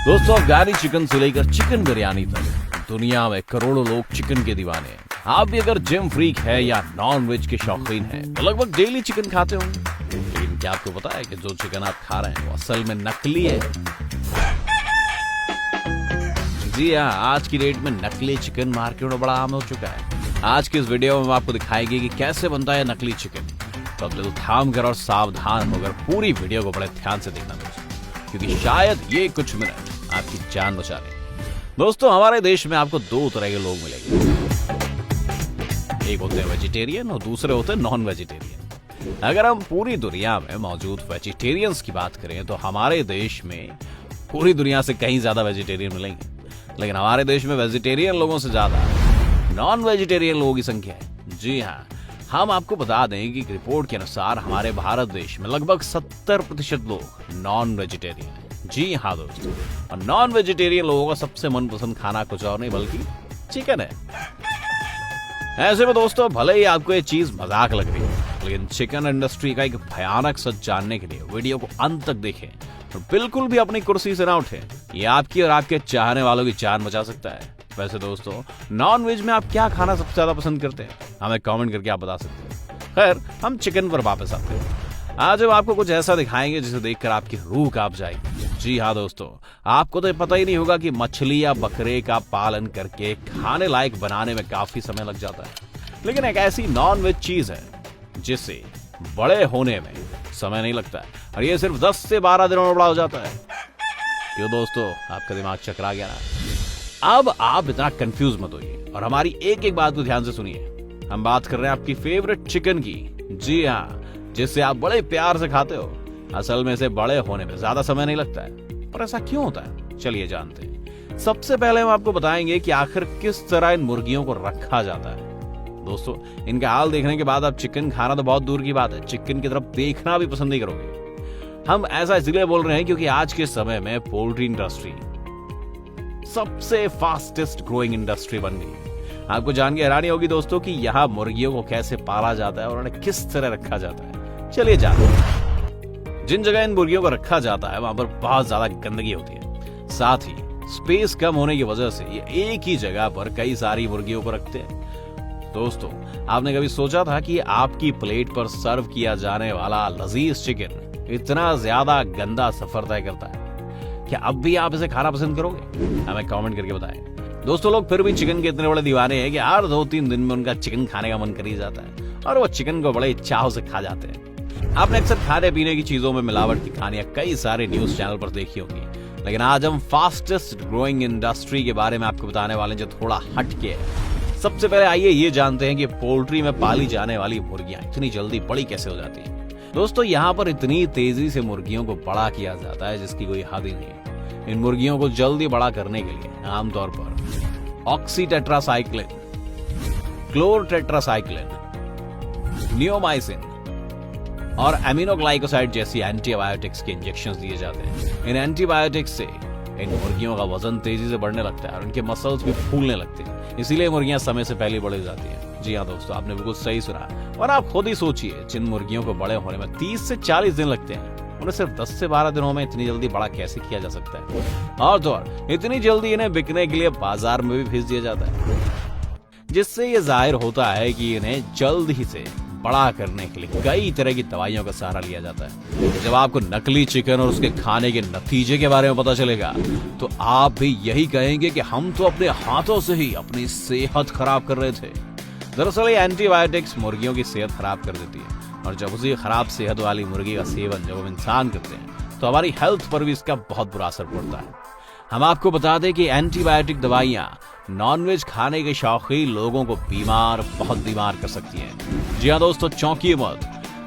दोस्तों, अफगानी चिकन से लेकर चिकन बिरयानी तक दुनिया में करोड़ों लोग चिकन के दीवाने हैं। आप भी अगर जिम फ्रीक है या नॉन वेज के शौकीन हैं तो लगभग डेली चिकन खाते होंगे। लेकिन क्या आपको पता है कि जो चिकन आप खा रहे हैं वो असल में नकली है? जी हाँ, आज की डेट में नकली चिकन मार्केट में बड़ा आम हो चुका है। आज की इस वीडियो में हम आपको दिखाएंगे कि कैसे बनता है नकली चिकन। तो अब दिल थाम कर और सावधान होकर पूरी वीडियो को बड़े ध्यान से देखना दोस्तों, क्योंकि शायद ये कुछ मिनट आपकी जान बचा ले। दोस्तों, हमारे देश में आपको दो तरह के लोग मिलेंगे। एक होते हैं वेजिटेरियन और दूसरे होते हैं नॉन वेजिटेरियन। अगर हम पूरी दुनिया में मौजूद वेजिटेरियंस की बात करें तो हमारे देश में पूरी दुनिया से कहीं ज्यादा वेजिटेरियन मिलेंगे, लेकिन हमारे देश में वेजिटेरियन लोगों से ज्यादा नॉन वेजिटेरियन लोगों की संख्या है। जी हाँ, हम आपको बता दें कि रिपोर्ट के अनुसार हमारे भारत देश में लगभग 70% लोग नॉन वेजिटेरियन हैं। जी हाँ दोस्तों, और नॉन वेजिटेरियन लोगों का सबसे मनपसंद खाना कुछ और नहीं बल्कि चिकन है। ऐसे में दोस्तों, भले ही आपको ये चीज मजाक लग रही है, लेकिन चिकन इंडस्ट्री का एक भयानक सच जानने के लिए वीडियो को अंत तक देखें और बिल्कुल भी अपनी कुर्सी से ना उठें। ये आपकी और आपके चाहने वालों की जान बचा सकता है। वैसे दोस्तों, नॉन वेज में आप क्या खाना सबसे ज्यादा पसंद करते हैं? हमें कमेंट करके आप बता सकते हैं। खैर, हम चिकन पर वापस आते हैं। आज हम आपको कुछ ऐसा दिखाएंगे जिसे देखकर आपकी रूह कांप जाएगी। जी हाँ दोस्तों, आपको तो पता ही नहीं होगा कि मछली या बकरे का पालन करके खाने लायक बनाने में काफी समय लग जाता है, लेकिन एक ऐसी नॉन वेज चीज है जिससे बड़े होने में समय नहीं लगता है और ये सिर्फ 10 से 12 दिनों में बड़ा हो जाता है। क्यों दोस्तों, आपका दिमाग चकरा गया ना? अब आप इतना कंफ्यूज मत होइए और हमारी एक एक बात को ध्यान से सुनिए। हम बात कर रहे हैं आपकी फेवरेट चिकन की। जी हाँ, जिससे आप बड़े प्यार से खाते हो। असल में इसे बड़े होने में ज्यादा समय नहीं लगता है। और ऐसा क्यों होता है, चलिए जानते हैं। सबसे पहले हम आपको बताएंगे कि आखिर किस तरह इन मुर्गियों को रखा जाता है। दोस्तों, इनका हाल देखने के बाद आप चिकन खाना तो बहुत दूर की बात है, चिकन की तरफ देखना भी पसंद नहीं करोगे। हम ऐसा इसलिए बोल रहे हैं क्योंकि आज के समय में पोल्ट्री इंडस्ट्री सबसे फास्टेस्ट ग्रोइंग इंडस्ट्री बन गई है। आपको जान के हैरानी होगी दोस्तों कि यहाँ मुर्गियों को कैसे पाला जाता है और उन्हें किस तरह रखा जाता है। चलिए जानते हैं। जिन जगह इन मुर्गियों को रखा जाता है वहां पर बहुत ज्यादा गंदगी होती है। साथ ही स्पेस कम होने की वजह से ये एक ही जगह पर कई सारी मुर्गियों को रखते हैं। दोस्तों, आपने कभी सोचा था कि आपकी प्लेट पर सर्व किया जाने वाला लजीज चिकन इतना ज्यादा गंदा सफर तय करता है? क्या अब भी आप इसे खाना पसंद करोगे? हमें कमेंट करके बताएं। दोस्तों, लोग फिर भी चिकन के इतने बड़े दीवाने हैं कि हर 2-3 दिन में उनका चिकन खाने का मन कर ही जाता है और वो चिकन को बड़े चाव से खा जाते हैं। आपने अक्सर खाने पीने की चीजों में मिलावट की कहानियां कई सारे न्यूज चैनल पर देखी होंगी, लेकिन आज हम फास्टेस्ट ग्रोइंग इंडस्ट्री के बारे में आपको बताने वाले हैं जो थोड़ा हटके है। सबसे पहले आइए ये जानते हैं कि पोल्ट्री में पाली जाने वाली मुर्गियां इतनी जल्दी बड़ी कैसे हो जाती है। दोस्तों, यहाँ पर इतनी तेजी से मुर्गियों को बड़ा किया जाता है जिसकी कोई हद ही नहीं। इन मुर्गियों को जल्दी बड़ा करने के लिए आमतौर पर ऑक्सीटेट्रासाइक्लिन, क्लोरटेट्रासाइक्लिन, नियोमाइसिन और एमिनोग्लाइकोसाइड जैसी एंटीबायोटिक्स के इंजेक्शंस दिए जाते हैं। इन एंटीबायोटिक्स से इन मुर्गियों का वजन तेजी से बढ़ने लगता है और उनके मसल्स भी फूलने लगते हैं, इसीलिए मुर्गियां समय से पहले बढ़ जाती हैं। जी हाँ दोस्तों, आपने बिल्कुल सही सुना। और आप खुद ही सोचिए, जिन मुर्गियों को बड़े होने में 30 से 40 दिन लगते हैं, उन्हें सिर्फ 10 से 12 दिनों में इतनी जल्दी बड़ा कैसे किया जा सकता है? और तो और इतनी जल्दी इन्हें बिकने के लिए बाजार में भी भेज दिया जाता है, जिससे ये जाहिर होता है कि इन्हें जल्द ही से बड़ा करने के लिए कई तरह की दवाइयों का सहारा लिया जाता है। जब आपको नकली चिकन और उसके खाने के नतीजे के बारे में पता चलेगा तो आप भी यही कहेंगे कि हम तो अपने हाथों से ही अपनी सेहत खराब कर रहे थे। दरअसल ये एंटीबायोटिक्स मुर्गियों की सेहत खराब कर देती है और जब उसी खराब सेहत वाली मुर्गी का सेवन जब हम इंसान करते हैं तो हमारी हेल्थ पर भी इसका बहुत बुरा असर पड़ता है। हम आपको बता दें कि एंटीबायोटिक दवाइयां नॉनवेज खाने के शौकीन लोगों को बहुत बीमार कर सकती हैं। जी हाँ दोस्तों, चौंकिए मत।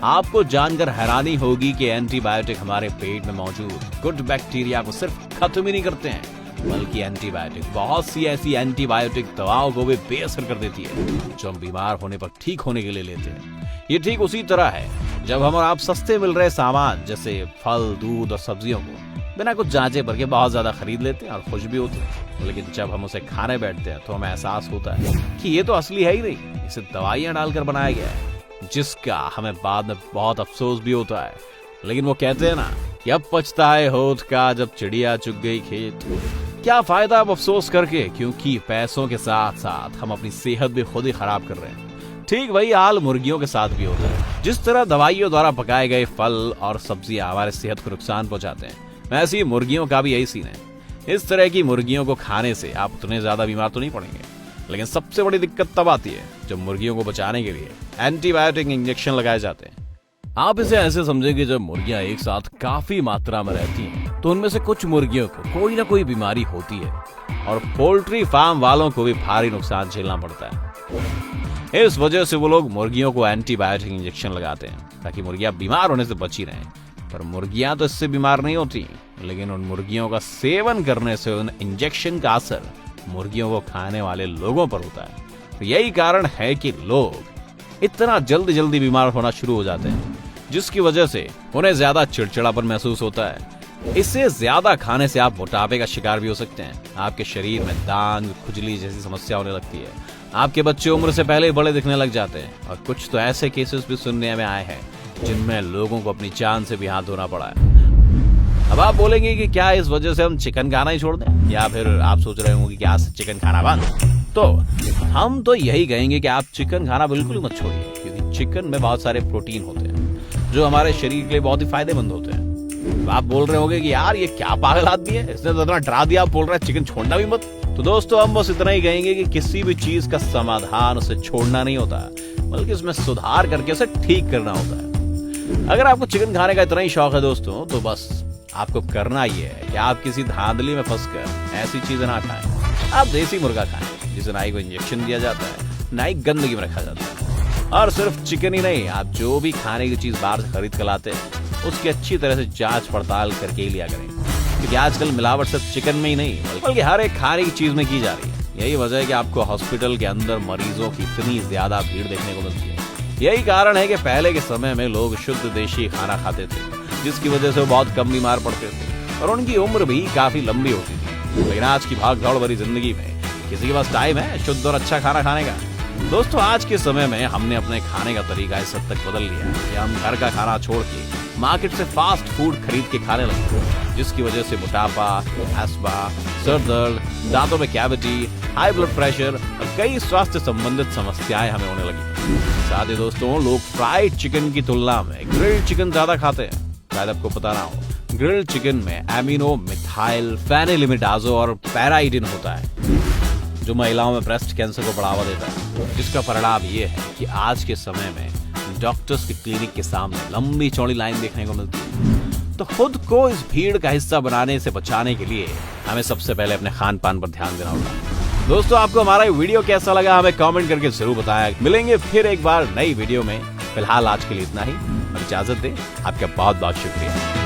आपको जानकर हैरानी होगी कि एंटीबायोटिक हमारे पेट में मौजूद गुड बैक्टीरिया को सिर्फ खत्म ही नहीं करते हैं, बल्कि एंटीबायोटिक बहुत सी ऐसी एंटीबायोटिक दवाओं को भी बेअसर कर देती है जो हम बीमार होने पर ठीक होने के लिए लेते हैं। ये ठीक उसी तरह है जब हम और आप सस्ते मिल रहे सामान जैसे फल, दूध और सब्जियों को बिना कुछ जांचे भर के बहुत ज्यादा खरीद लेते हैं और खुश भी होते हैं, लेकिन जब हम उसे खाने बैठते हैं तो हमें एहसास होता है कि ये तो असली है ही नहीं, इसे दवाइयां डालकर बनाया गया है, जिसका हमें बाद में बहुत अफसोस भी होता है। लेकिन वो कहते हैं ना कि अब पछताए होठ का जब चिड़िया चुग गई खेत। क्या फायदा अब अफसोस करके, क्योंकि पैसों के साथ साथ हम अपनी सेहत भी खुद ही खराब कर रहे हैं। ठीक वही हाल मुर्गियों के साथ भी होता है। जिस तरह दवाइयों द्वारा पकाए गए फल और सब्जियां हमारे सेहत को नुकसान पहुंचाते हैं, वैसे ही मुर्गियों का भी यही सीन है। इस तरह की मुर्गियों को खाने से आप उतने ज्यादा बीमार तो नहीं पड़ेंगे, लेकिन सबसे बड़ी दिक्कत तब आती है जब मुर्गियों को बचाने के लिए एंटीबायोटिक इंजेक्शन लगाए जाते हैं। आप इसे ऐसे समझें कि जब मुर्गियां एक साथ काफी मात्रा में रहती हैं, तो उनमें से कुछ मुर्गियों को कोई ना कोई बीमारी होती है और पोल्ट्री फार्म वालों को भी भारी नुकसान झेलना पड़ता है। इस वजह से वो लोग मुर्गियों को एंटीबायोटिक इंजेक्शन लगाते हैं ताकि मुर्गियां बीमार होने से बची रहें। पर मुर्गियां तो इससे बीमार नहीं होती, लेकिन उन मुर्गियों का सेवन करने से उन इंजेक्शन का असर मुर्गियों को खाने वाले लोगों पर होता है। तो यही कारण है कि लोग इतना जल्दी बीमार होना शुरू हो जाते हैं, जिसकी वजह से उन्हें ज्यादा चिड़चिड़ापन महसूस होता है। इससे ज्यादा खाने से आप मोटापे का शिकार भी हो सकते हैं। आपके शरीर में दांत, खुजली जैसी समस्या होने लगती है। आपके बच्चे उम्र से पहले ही बड़े दिखने लग जाते हैं और कुछ तो ऐसे केसेस भी सुनने में आए हैं जिनमें लोगों को अपनी जान से भी हाथ धोना पड़ा है। अब आप बोलेंगे कि क्या इस वजह से हम चिकन खाना ही छोड़ दें, या फिर आप सोच रहे होंगे कि आज से चिकन खाना बंद। तो हम तो यही कहेंगे कि आप चिकन खाना बिल्कुल मत छोड़िए, क्योंकि चिकन में बहुत सारे प्रोटीन होते हैं जो हमारे शरीर के लिए बहुत ही फायदेमंद होते हैं। आप बोल रहे होंगे कि यार ये क्या पागल आदमी है, इसने तो इतना डरा दिया, आप बोल रहे हैं चिकन छोड़ना भी मत। तो दोस्तों हम बस इतना ही कहेंगे कि किसी भी चीज का समाधान उसे छोड़ना नहीं होता, बल्कि उसमें सुधार करके उसे ठीक करना होता है। अगर आपको चिकन खाने का इतना ही शौक है दोस्तों, तो बस आपको करना ही है कि आप किसी धांधली में फंसकर ऐसी चीजें ना खाएं। आप देसी मुर्गा खाएं जिसे ना ही कोई इंजेक्शन दिया जाता है, ना ही गंदगी में रखा जाता है। और सिर्फ चिकन ही नहीं, आप जो भी खाने की चीज बाहर से खरीद कर लाते हैं उसकी अच्छी तरह से जांच पड़ताल करके ही लिया करें, क्योंकि आजकल मिलावट सिर्फ चिकन में ही नहीं बल्कि हर एक खाने की चीज में की जा रही है। यही वजह है कि आपको हॉस्पिटल के अंदर मरीजों की इतनी ज्यादा भीड़ देखने को मिलती है। यही कारण है कि पहले के समय में लोग शुद्ध देशी खाना खाते थे, जिसकी वजह से वो बहुत कम बीमार पड़ते थे और उनकी उम्र भी काफी लंबी होती थी। लेकिन आज की भाग दौड़ भरी जिंदगी में किसी के पास टाइम है शुद्ध और अच्छा खाना खाने का? दोस्तों आज के समय में हमने अपने खाने का तरीका इस हद तक बदल लिया है कि हम घर का खाना छोड़ के मार्केट से फास्ट फूड खरीद के खाने लगते हैं, जिसकी वजह से मोटापा, अस्थमा, सर दर्द, दांतों में कैविटी, हाई ब्लड प्रेशर और कई स्वास्थ्य संबंधित समस्याएं हमें होने लगी। साथ ही दोस्तों लोग फ्राइड चिकन की तुलना में ग्रिल्ड चिकन ज्यादा खाते हैं। शायद आपको पता ना हो, ग्रिल्ड चिकन में एमिनो मिथाइल फेनिलिमिडाजो और पैराइडिन होता है, जो महिलाओं में ब्रेस्ट कैंसर को बढ़ावा देता है, जिसका परिणाम ये है कि आज के समय में डॉक्टर्स के क्लिनिक के सामने लंबी चौड़ी लाइन देखने को मिलती है। तो खुद को इस भीड़ का हिस्सा बनाने से बचाने के लिए हमें सबसे पहले अपने खान पान पर ध्यान देना होगा। दोस्तों आपको हमारा ये वीडियो कैसा लगा हमें कमेंट करके जरूर बताएं। मिलेंगे फिर एक बार नई वीडियो में। फिलहाल आज के लिए इतना ही, इजाजत दें। आपका बहुत बहुत शुक्रिया।